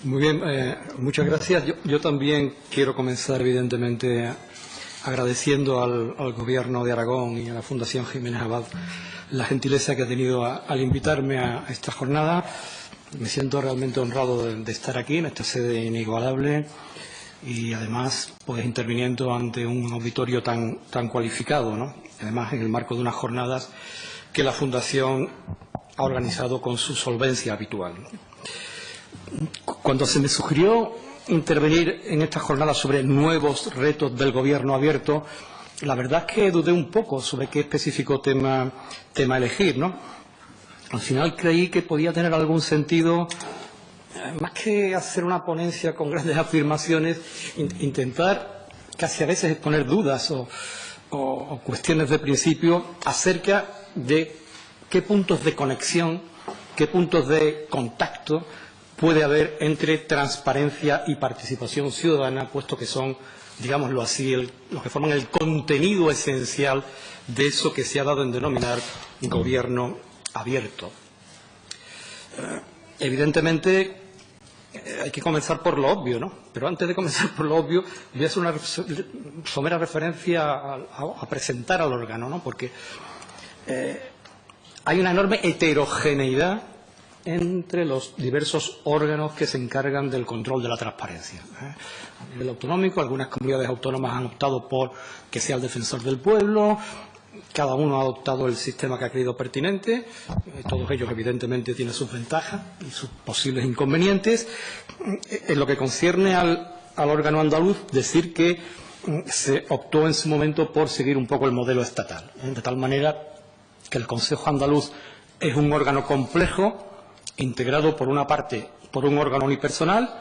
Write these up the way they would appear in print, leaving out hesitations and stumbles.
Muy bien, muchas gracias. Yo también quiero comenzar, evidentemente, agradeciendo al Gobierno de Aragón y a la Fundación Jiménez Abad la gentileza que ha tenido al invitarme a esta jornada. Me siento realmente honrado de estar aquí, en esta sede inigualable, y además pues interviniendo ante un auditorio tan cualificado, ¿no? Además, en el marco de unas jornadas que la Fundación ha organizado con su solvencia habitual. Cuando se me sugirió intervenir en esta jornada sobre nuevos retos del Gobierno abierto, la verdad es que dudé un poco sobre qué específico tema elegir, ¿no? Al final creí que podía tener algún sentido, más que hacer una ponencia con grandes afirmaciones, intentar casi a veces exponer dudas o cuestiones de principio acerca de qué puntos de conexión, qué puntos de contacto puede haber entre transparencia y participación ciudadana, puesto que son, digámoslo así, los que forman el contenido esencial de eso que se ha dado en denominar gobierno abierto. Evidentemente, hay que comenzar por lo obvio, ¿no? Pero antes de comenzar por lo obvio, voy a hacer una somera referencia a presentar al órgano, ¿no? Porque hay una enorme heterogeneidad entre los diversos órganos que se encargan del control de la transparencia. A nivel autonómico, algunas comunidades autónomas han optado por que sea el defensor del pueblo, cada uno ha adoptado el sistema que ha creído pertinente, todos ellos evidentemente tienen sus ventajas y sus posibles inconvenientes. En lo que concierne al órgano andaluz, decir que se optó en su momento por seguir un poco el modelo estatal, de tal manera que el Consejo Andaluz es un órgano complejo, integrado por una parte por un órgano unipersonal,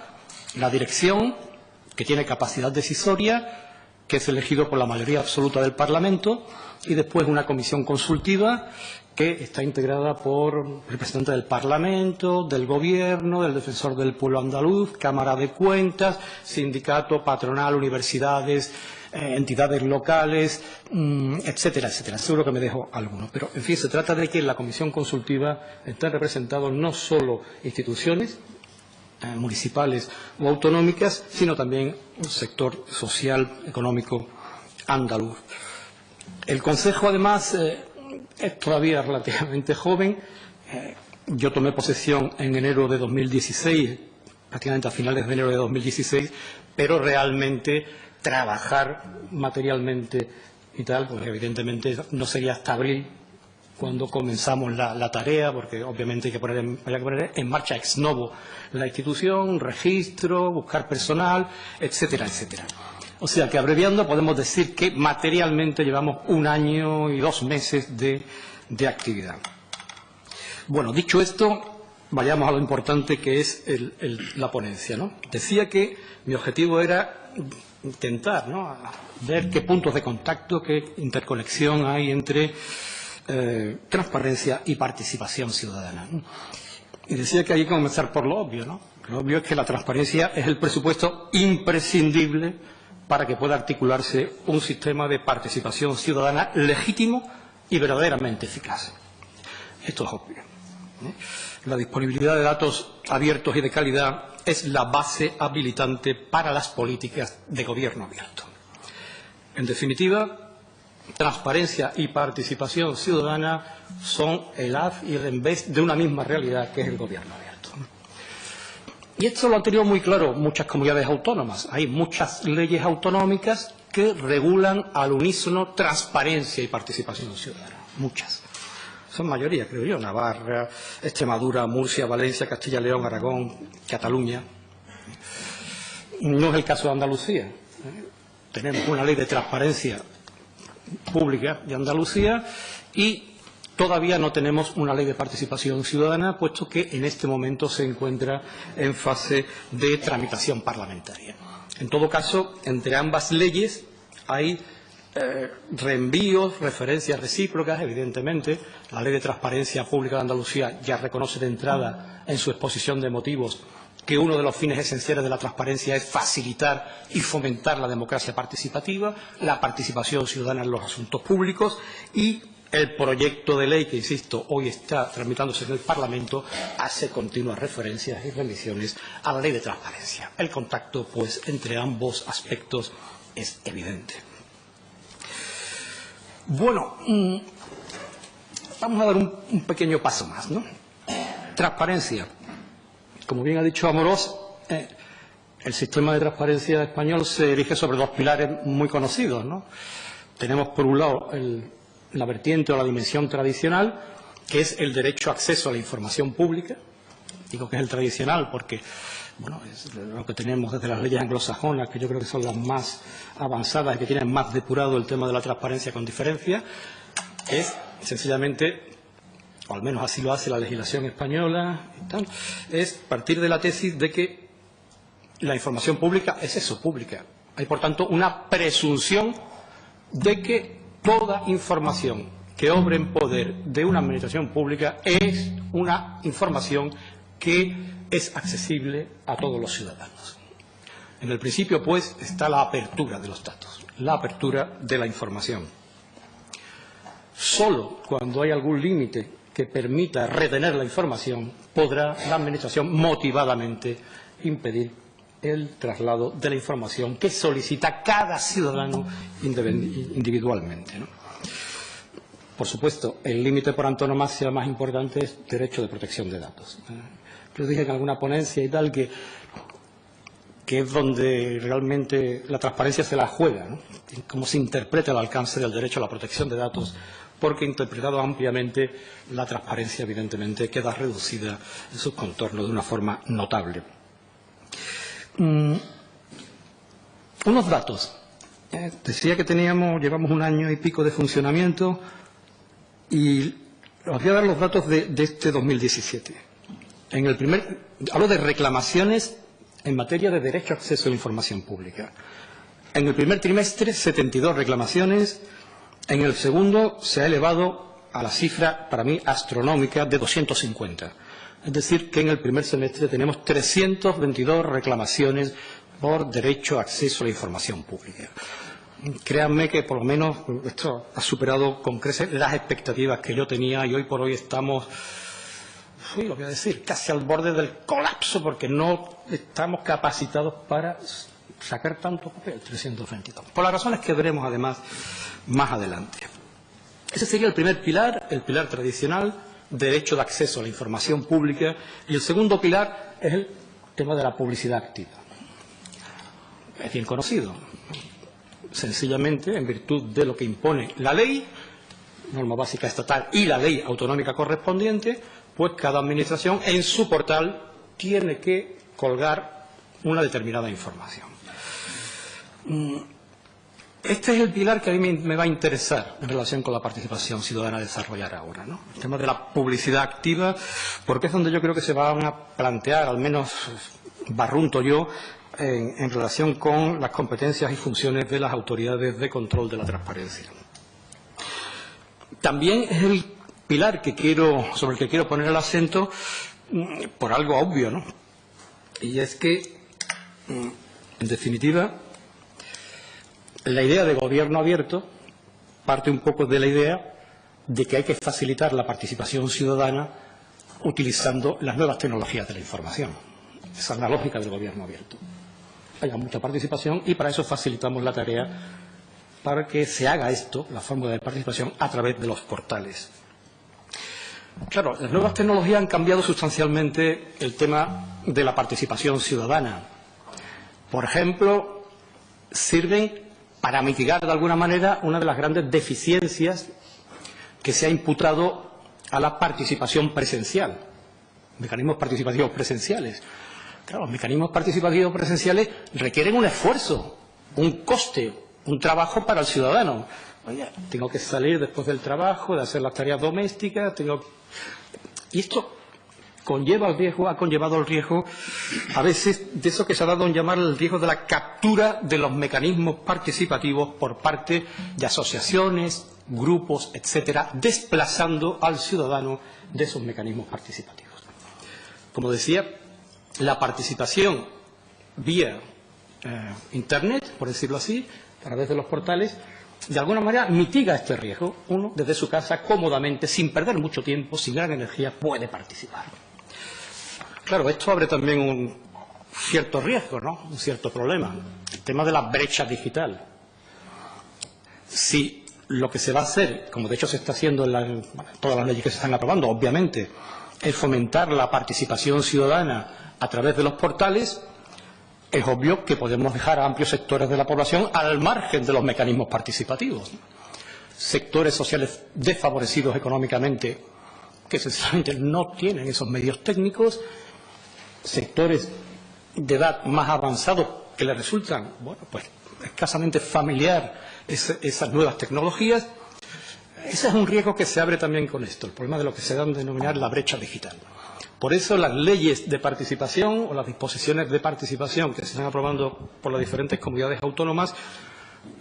la dirección, que tiene capacidad decisoria, que es elegido por la mayoría absoluta del Parlamento, y después una comisión consultiva que está integrada por representantes del Parlamento, del Gobierno, del Defensor del Pueblo andaluz, Cámara de Cuentas, sindicato, patronal, universidades, entidades locales, etcétera, etcétera. Seguro que me dejo algunos. Pero, en fin, se trata de que en la comisión consultiva están representados no solo instituciones municipales o autonómicas, sino también un sector social, económico, andaluz. El Consejo, además, es todavía relativamente joven. Yo tomé posesión en enero de 2016, prácticamente a finales de enero de 2016, pero realmente trabajar materialmente y tal, pues evidentemente no sería hasta abril cuando comenzamos la tarea, porque obviamente hay que poner en marcha ex novo la institución, registro, buscar personal, etcétera, etcétera. O sea que, abreviando, podemos decir que materialmente llevamos 1 año y 2 meses de actividad. Bueno, dicho esto, vayamos a lo importante que es la ponencia, ¿no? Decía que mi objetivo era intentar, ¿no?, ver qué puntos de contacto, qué interconexión hay entre transparencia y participación ciudadana, ¿no? Y decía que hay que comenzar por lo obvio, ¿no? Lo obvio es que la transparencia es el presupuesto imprescindible para que pueda articularse un sistema de participación ciudadana legítimo y verdaderamente eficaz. Esto es obvio, ¿no? La disponibilidad de datos abiertos y de calidad es la base habilitante para las políticas de gobierno abierto. En definitiva, transparencia y participación ciudadana son el haz y el en vez de una misma realidad que es el gobierno abierto. Y esto lo han tenido muy claro muchas comunidades autónomas. Hay muchas leyes autonómicas que regulan al unísono transparencia y participación ciudadana. Muchas. Son mayoría, creo yo: Navarra, Extremadura, Murcia, Valencia, Castilla y León, Aragón, Cataluña. No es el caso de Andalucía. Tenemos una ley de transparencia pública de Andalucía y todavía no tenemos una ley de participación ciudadana, puesto que en este momento se encuentra en fase de tramitación parlamentaria. En todo caso, entre ambas leyes hay reenvíos, referencias recíprocas, evidentemente. La Ley de Transparencia Pública de Andalucía ya reconoce de entrada en su exposición de motivos que uno de los fines esenciales de la transparencia es facilitar y fomentar la democracia participativa, la participación ciudadana en los asuntos públicos, y el proyecto de ley que, insisto, hoy está tramitándose en el Parlamento hace continuas referencias y remisiones a la ley de transparencia. El contacto, pues, entre ambos aspectos es evidente. Bueno, vamos a dar un pequeño paso más, ¿no? Transparencia. Como bien ha dicho Amorós, el sistema de transparencia español se erige sobre dos pilares muy conocidos, ¿no? Tenemos, por un lado, la vertiente o la dimensión tradicional, que es el derecho a acceso a la información pública. Digo que es el tradicional porque, bueno, es lo que tenemos desde las leyes anglosajonas, que yo creo que son las más avanzadas y que tienen más depurado el tema de la transparencia con diferencia. Es sencillamente, o al menos así lo hace la legislación española y tal, es partir de la tesis de que la información pública es eso, pública. Hay, por tanto, una presunción de que toda información que obre en poder de una administración pública es una información que es accesible a todos los ciudadanos. En el principio, pues, está la apertura de los datos, la apertura de la información. Solo cuando hay algún límite que permita retener la información, podrá la Administración motivadamente impedir el traslado de la información que solicita cada ciudadano individualmente, ¿no? Por supuesto, el límite por antonomasia más importante es derecho de protección de datos. Yo dije en alguna ponencia y tal que es donde realmente la transparencia se la juega, ¿no? Cómo se interpreta el alcance del derecho a la protección de datos, porque interpretado ampliamente la transparencia evidentemente queda reducida en sus contornos de una forma notable. Unos datos. Decía que llevamos un año y pico de funcionamiento y os voy a dar los datos de este 2017. Hablo de reclamaciones en materia de derecho a acceso a la información pública. En el primer trimestre, 72 reclamaciones. En el segundo se ha elevado a la cifra, para mí, astronómica de 250. Es decir, que en el primer semestre tenemos 322 reclamaciones por derecho a acceso a la información pública. Créanme que, por lo menos, esto ha superado con creces las expectativas que yo tenía y hoy por hoy estamos, lo voy a decir, casi al borde del colapso porque no estamos capacitados para sacar tanto papel, 322. Por las razones que veremos, además, más adelante. Ese sería el primer pilar, el pilar tradicional, derecho de acceso a la información pública, y el segundo pilar es el tema de la publicidad activa. Es bien conocido. Sencillamente, en virtud de lo que impone la ley, norma básica estatal y la ley autonómica correspondiente, pues cada administración en su portal tiene que colgar una determinada información. Este es el pilar que a mí me va a interesar en relación con la participación ciudadana a desarrollar ahora, ¿no? El tema de la publicidad activa, porque es donde yo creo que se van a plantear, al menos barrunto yo, en relación con las competencias y funciones de las autoridades de control de la transparencia. También es el pilar sobre el que quiero poner el acento por algo obvio, ¿no? Y es que, en definitiva, la idea de gobierno abierto parte un poco de la idea de que hay que facilitar la participación ciudadana utilizando las nuevas tecnologías de la información. Esa es la lógica del gobierno abierto. Haya mucha participación y para eso facilitamos la tarea para que se haga esto, la fórmula de participación, a través de los portales. Claro, las nuevas tecnologías han cambiado sustancialmente el tema de la participación ciudadana. Por ejemplo, sirven para mitigar de alguna manera una de las grandes deficiencias que se ha imputado a la participación presencial, mecanismos participativos presenciales. Claro, los mecanismos participativos presenciales requieren un esfuerzo, un coste, un trabajo para el ciudadano. Oye, tengo que salir después del trabajo, de hacer las tareas domésticas, y esto ha conllevado el riesgo, a veces, de eso que se ha dado en llamar el riesgo de la captura de los mecanismos participativos por parte de asociaciones, grupos, etcétera, desplazando al ciudadano de esos mecanismos participativos. Como decía, la participación vía Internet, por decirlo así, a través de los portales, de alguna manera mitiga este riesgo. Uno, desde su casa, cómodamente, sin perder mucho tiempo, sin gran energía, puede participar. Claro, esto abre también un cierto riesgo, ¿no? Un cierto problema. El tema de la brecha digital. Si lo que se va a hacer, como de hecho se está haciendo en todas las leyes que se están aprobando, obviamente, es fomentar la participación ciudadana a través de los portales, es obvio que podemos dejar a amplios sectores de la población al margen de los mecanismos participativos. Sectores sociales desfavorecidos económicamente que sencillamente no tienen esos medios técnicos, sectores de edad más avanzados que les resultan, bueno, pues escasamente familiar esas nuevas tecnologías. Ese es un riesgo que se abre también con esto, el problema de lo que se da a denominar la brecha digital. Por eso las leyes de participación o las disposiciones de participación que se están aprobando por las diferentes comunidades autónomas,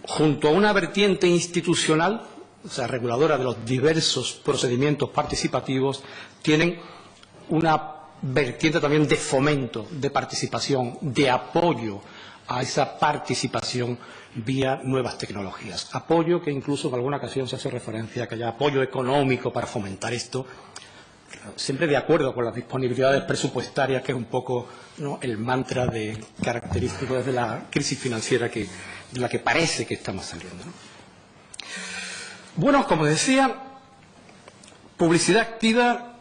junto a una vertiente institucional, o sea, reguladora de los diversos procedimientos participativos, tienen una vertiente también de fomento, de participación, de apoyo a esa participación vía nuevas tecnologías. Apoyo que incluso en alguna ocasión se hace referencia a que haya apoyo económico para fomentar esto, siempre de acuerdo con las disponibilidades presupuestarias, que es un poco, ¿no?, el mantra característico desde la crisis financiera de la que parece que estamos saliendo, ¿no? Bueno, como decía, publicidad activa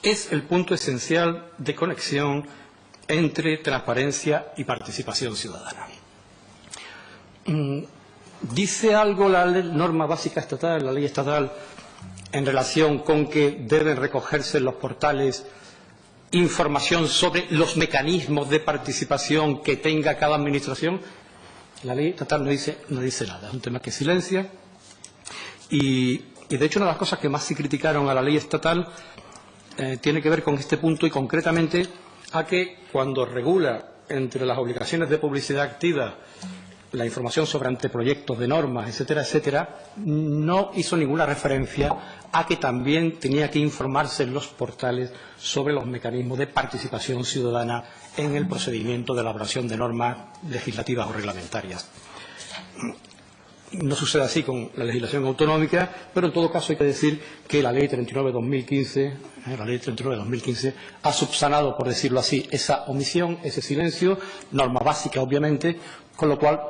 es el punto esencial de conexión entre transparencia y participación ciudadana. ¿Dice algo la norma básica estatal, la ley estatal, en relación con que deben recogerse en los portales información sobre los mecanismos de participación que tenga cada administración? La ley estatal no dice nada, es un tema que silencia. Y de hecho, una de las cosas que más se criticaron a la ley estatal tiene que ver con este punto, y concretamente a que cuando regula entre las obligaciones de publicidad activa la información sobre anteproyectos de normas, etcétera, etcétera, no hizo ninguna referencia a que también tenía que informarse en los portales sobre los mecanismos de participación ciudadana en el procedimiento de elaboración de normas legislativas o reglamentarias. No sucede así con la legislación autonómica, pero en todo caso hay que decir que la Ley 39/2015 ha subsanado, por decirlo así, esa omisión, ese silencio, norma básica obviamente, con lo cual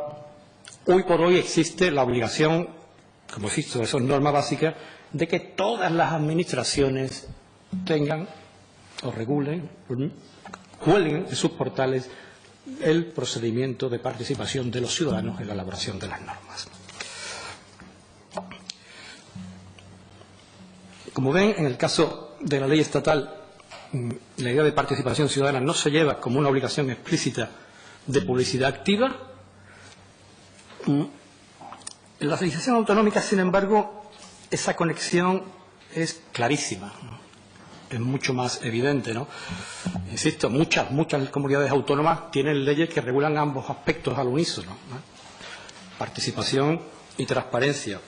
hoy por hoy existe la obligación, como existe esa norma básica, de que todas las administraciones tengan o regulen, cuelguen en sus portales el procedimiento de participación de los ciudadanos en la elaboración de las normas. Como ven, en el caso de la ley estatal, la idea de participación ciudadana no se lleva como una obligación explícita de publicidad activa. En la legislación autonómica, sin embargo, esa conexión es clarísima, ¿no? Es mucho más evidente, ¿no? Insisto, muchas comunidades autónomas tienen leyes que regulan ambos aspectos al unísono, ¿no? Participación y transparencia.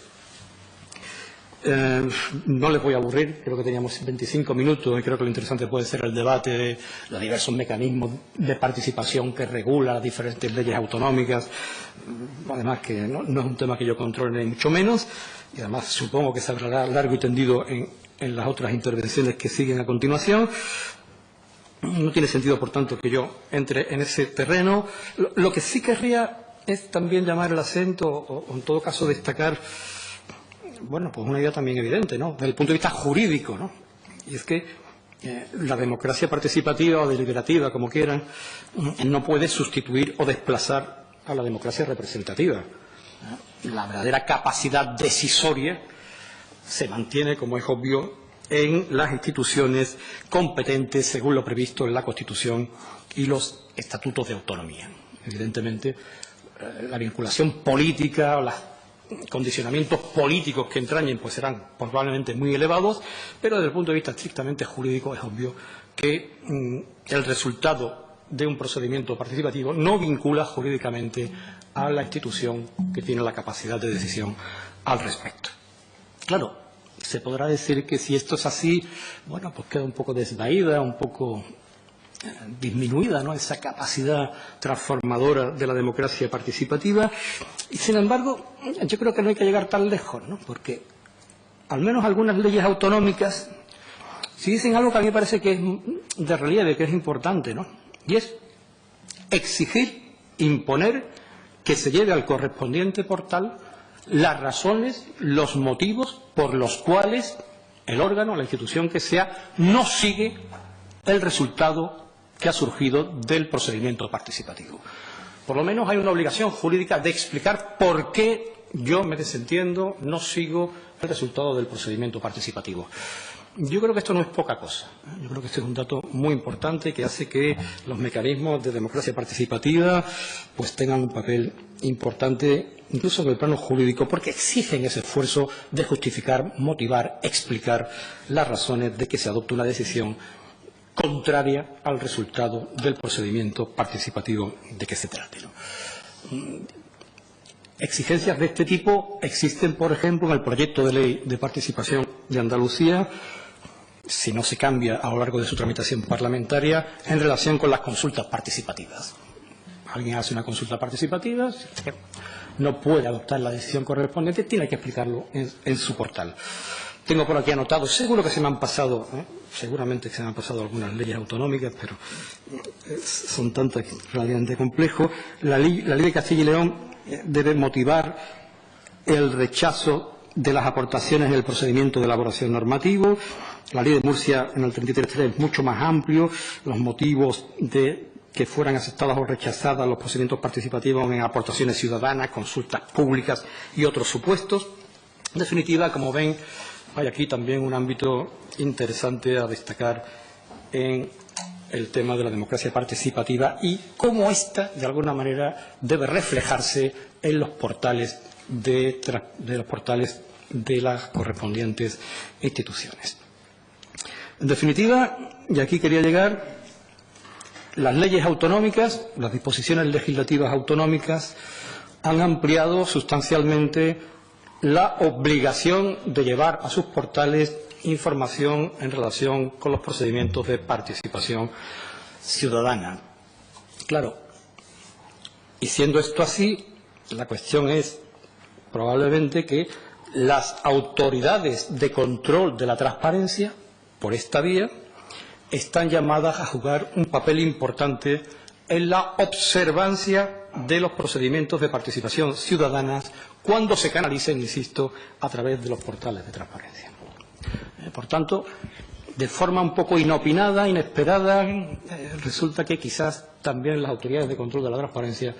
No les voy a aburrir, creo que teníamos 25 minutos y creo que lo interesante puede ser el debate de los diversos mecanismos de participación que regula las diferentes leyes autonómicas. Además que no es un tema que yo controle ni mucho menos, y además supongo que se hablará largo y tendido en las otras intervenciones que siguen a continuación. No tiene sentido, por tanto, que yo entre en ese terreno. Lo que sí querría es también llamar el acento, o en todo caso destacar, bueno, pues una idea también evidente, ¿no?, desde el punto de vista jurídico, ¿no? Y es que la democracia participativa o deliberativa, como quieran, no puede sustituir o desplazar a la democracia representativa. La verdadera capacidad decisoria se mantiene, como es obvio, en las instituciones competentes según lo previsto en la Constitución y los estatutos de autonomía. Evidentemente, la vinculación política o los condicionamientos políticos que entrañen pues serán probablemente muy elevados, pero desde el punto de vista estrictamente jurídico es obvio que el resultado de un procedimiento participativo no vincula jurídicamente a la institución que tiene la capacidad de decisión al respecto. Claro, se podrá decir que si esto es así, bueno, pues queda un poco desvaída, un poco disminuida, ¿no?, esa capacidad transformadora de la democracia participativa. Y, sin embargo, yo creo que no hay que llegar tan lejos, ¿no?, porque al menos algunas leyes autonómicas sí dicen algo que a mí me parece que es de relieve, que es importante, ¿no?, y es exigir, imponer que se lleve al correspondiente portal las razones, los motivos por los cuales el órgano, la institución que sea, no sigue el resultado que ha surgido del procedimiento participativo. Por lo menos hay una obligación jurídica de explicar por qué yo me desentiendo, no sigo el resultado del procedimiento participativo. Yo creo que esto no es poca cosa. Yo creo que este es un dato muy importante que hace que los mecanismos de democracia participativa pues tengan un papel importante, incluso en el plano jurídico, porque exigen ese esfuerzo de justificar, motivar, explicar las razones de que se adopte una decisión contraria al resultado del procedimiento participativo de que se trate, ¿no? Exigencias de este tipo existen, por ejemplo, en el proyecto de ley de participación de Andalucía, si no se cambia a lo largo de su tramitación parlamentaria, en relación con las consultas participativas. Alguien hace una consulta participativa, no puede adoptar la decisión correspondiente, tiene que explicarlo en su portal. Tengo por aquí anotado, seguro que se me han pasado, seguramente que se me han pasado algunas leyes autonómicas, pero son tantas que es realmente complejo. La ley de Castilla y León debe motivar el rechazo de las aportaciones en el procedimiento de elaboración normativo. La ley de Murcia, en el 33.3, es mucho más amplio. Los motivos de que fueran aceptadas o rechazadas los procedimientos participativos en aportaciones ciudadanas, consultas públicas y otros supuestos. En definitiva, como ven, hay aquí también un ámbito interesante a destacar en el tema de la democracia participativa y cómo ésta, de alguna manera, debe reflejarse en los portales de las correspondientes instituciones. En definitiva, y aquí quería llegar, las leyes autonómicas, las disposiciones legislativas autonómicas han ampliado sustancialmente la obligación de llevar a sus portales información en relación con los procedimientos de participación ciudadana. Claro, y siendo esto así, la cuestión es probablemente que las autoridades de control de la transparencia, por esta vía, están llamadas a jugar un papel importante en la observancia de los procedimientos de participación ciudadana cuando se canalicen, insisto, a través de los portales de transparencia. Por tanto, de forma un poco inopinada, inesperada, resulta que quizás también las autoridades de control de la transparencia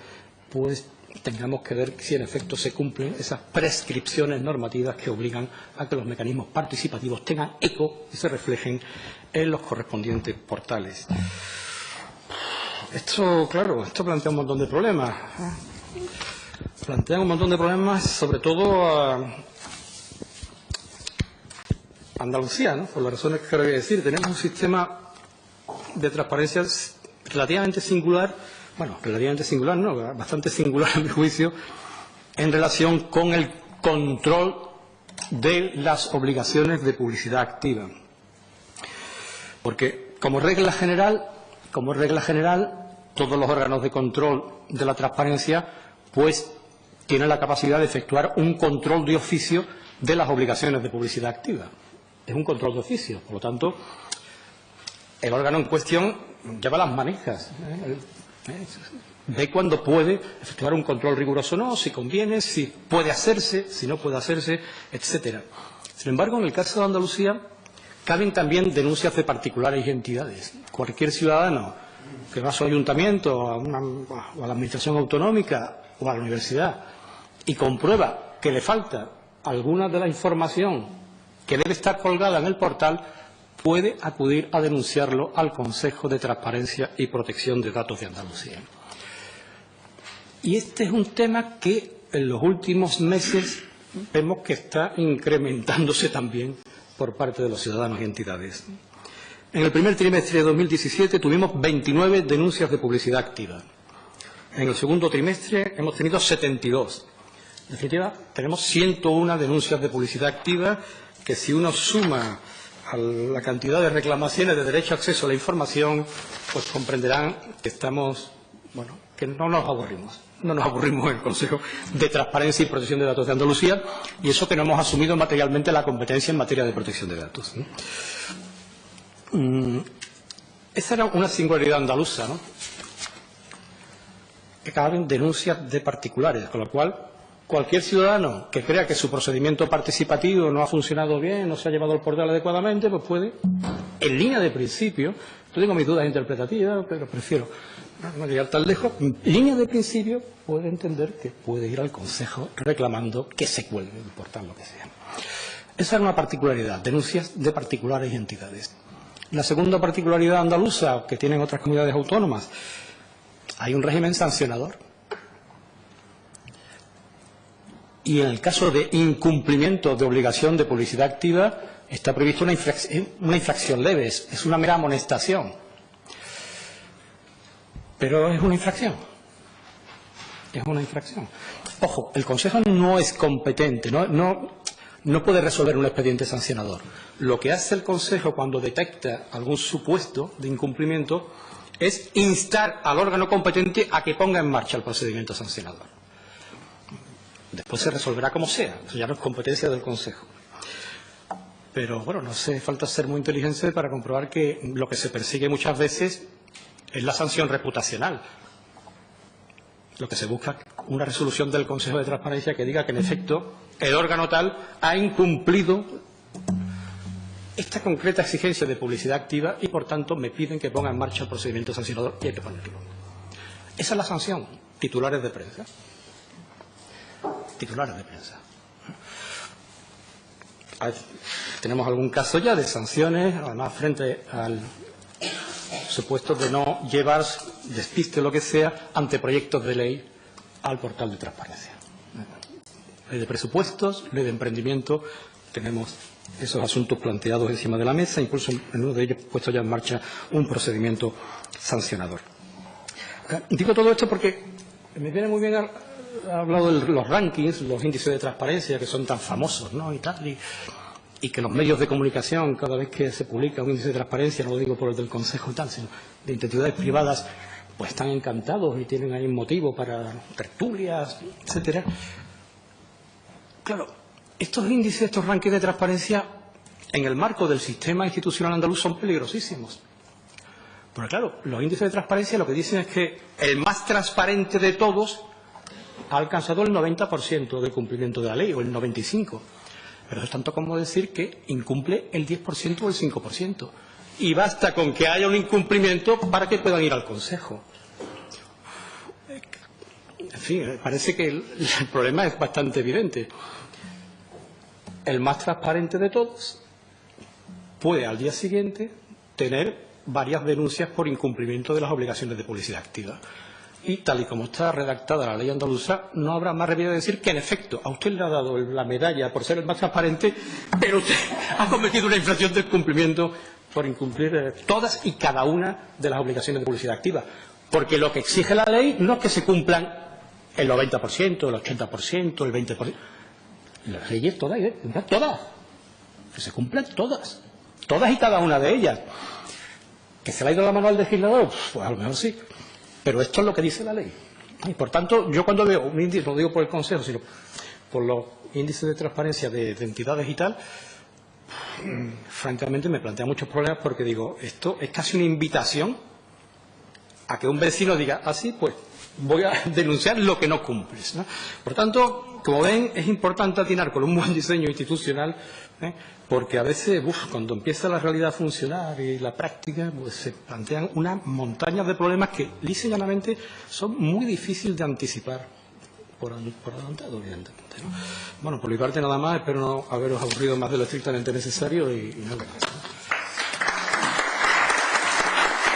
pues tengamos que ver si en efecto se cumplen esas prescripciones normativas que obligan a que los mecanismos participativos tengan eco y se reflejen en los correspondientes portales. Esto, claro, esto plantea un montón de problemas. Plantea un montón de problemas, sobre todo a Andalucía, ¿no? Por las razones que ahora voy a decir. Tenemos un sistema de transparencia relativamente singular, bueno, relativamente singular no, bastante singular a mi juicio, en relación con el control de las obligaciones de publicidad activa. Porque, como regla general, todos los órganos de control de la transparencia, pues, tienen la capacidad de efectuar un control de oficio de las obligaciones de publicidad activa. Es un control de oficio, por lo tanto, el órgano en cuestión lleva las manijas, ve cuándo puede efectuar un control riguroso o no, si conviene, si puede hacerse, si no puede hacerse, etcétera. Sin embargo, en el caso de Andalucía, caben también denuncias de particulares y entidades. Cualquier ciudadano que va a su ayuntamiento, a la administración autonómica o a la universidad y comprueba que le falta alguna de la información que debe estar colgada en el portal, puede acudir a denunciarlo al Consejo de Transparencia y Protección de Datos de Andalucía. Y este es un tema que en los últimos meses vemos que está incrementándose también por parte de los ciudadanos y entidades. En el primer trimestre de 2017 tuvimos 29 denuncias de publicidad activa. En el segundo trimestre hemos tenido 72. En definitiva, tenemos 101 denuncias de publicidad activa que, si uno suma a la cantidad de reclamaciones de derecho a acceso a la información, pues comprenderán que estamos, bueno, que no nos aburrimos. No nos aburrimos en el Consejo de Transparencia y Protección de Datos de Andalucía, y eso que no hemos asumido materialmente la competencia en materia de protección de datos, ¿no? Esa era una singularidad andaluza, ¿no? Que caben denuncias de particulares, con lo cual cualquier ciudadano que crea que su procedimiento participativo no ha funcionado bien, no se ha llevado al portal adecuadamente, pues puede, en línea de principio, yo tengo mis dudas interpretativas, pero prefiero no llegar tan lejos, en línea de principio puede entender que puede ir al Consejo reclamando que se cuelgue el portal, lo que sea. Esa es una particularidad, denuncias de particulares y entidades. La segunda particularidad andaluza, que tienen otras comunidades autónomas, hay un régimen sancionador. Y en el caso de incumplimiento de obligación de publicidad activa, está previsto una infracción leve, es una mera amonestación. Pero es una infracción. Es una infracción. Ojo, el Consejo no es competente, no puede resolver un expediente sancionador. Lo que hace el Consejo cuando detecta algún supuesto de incumplimiento es instar al órgano competente a que ponga en marcha el procedimiento sancionador. Después se resolverá como sea, eso ya no es competencia del Consejo. Pero bueno, no hace falta ser muy inteligente para comprobar que lo que se persigue muchas veces es la sanción reputacional. Lo que se busca es una resolución del Consejo de Transparencia que diga que en efecto el órgano tal ha incumplido esta concreta exigencia de publicidad activa y por tanto me piden que ponga en marcha el procedimiento sancionador y hay que ponerlo. Esa es la sanción. Titulares de prensa. Titulares de prensa. Tenemos algún caso ya de sanciones, además frente al supuesto de no llevar despiste o lo que sea ante proyectos de ley al portal de transparencia. Ley de presupuestos, ley de emprendimiento, tenemos esos asuntos planteados encima de la mesa, incluso en uno de ellos puesto ya en marcha un procedimiento sancionador. Digo todo esto porque me viene muy bien ha hablado de los rankings, los índices de transparencia que son tan famosos, ¿no? Y que los medios de comunicación, cada vez que se publica un índice de transparencia, no lo digo por el del Consejo y tal, sino de entidades privadas, pues están encantados y tienen ahí un motivo para tertulias, etcétera. Claro, estos índices, estos rankings de transparencia, en el marco del sistema institucional andaluz son peligrosísimos. Porque claro, los índices de transparencia lo que dicen es que el más transparente de todos ha alcanzado el 90% del cumplimiento de la ley, o el 95%. Pero es tanto como decir que incumple el 10% o el 5%. Y basta con que haya un incumplimiento para que puedan ir al Consejo. En fin, parece que el problema es bastante evidente. El más transparente de todos puede al día siguiente tener varias denuncias por incumplimiento de las obligaciones de publicidad activa. Y tal y como está redactada la ley andaluza, no habrá más remedio de decir que, en efecto, a usted le ha dado la medalla por ser el más transparente, pero usted ha cometido una infracción del cumplimiento por incumplir todas y cada una de las obligaciones de publicidad activa. Porque lo que exige la ley no es que se cumplan el 90%, el 80%, el 20%. Las leyes todas, que se cumplan todas y cada una de ellas. ¿Que se le ha ido la mano al legislador? Pues a lo mejor sí. Pero esto es lo que dice la ley. Y por tanto, yo cuando veo un índice, no digo por el Consejo, sino por los índices de transparencia de entidades y tal, francamente me plantea muchos problemas porque digo, esto es casi una invitación a que un vecino diga, así pues voy a denunciar lo que no cumples, ¿no? Por tanto, como ven, es importante atinar con un buen diseño institucional, porque a veces, cuando empieza la realidad a funcionar y la práctica, pues se plantean unas montañas de problemas que, lisa y llanamente, son muy difíciles de anticipar por adelantado, evidentemente, ¿no? Bueno, por mi parte nada más, espero no haberos aburrido más de lo estrictamente necesario y nada más.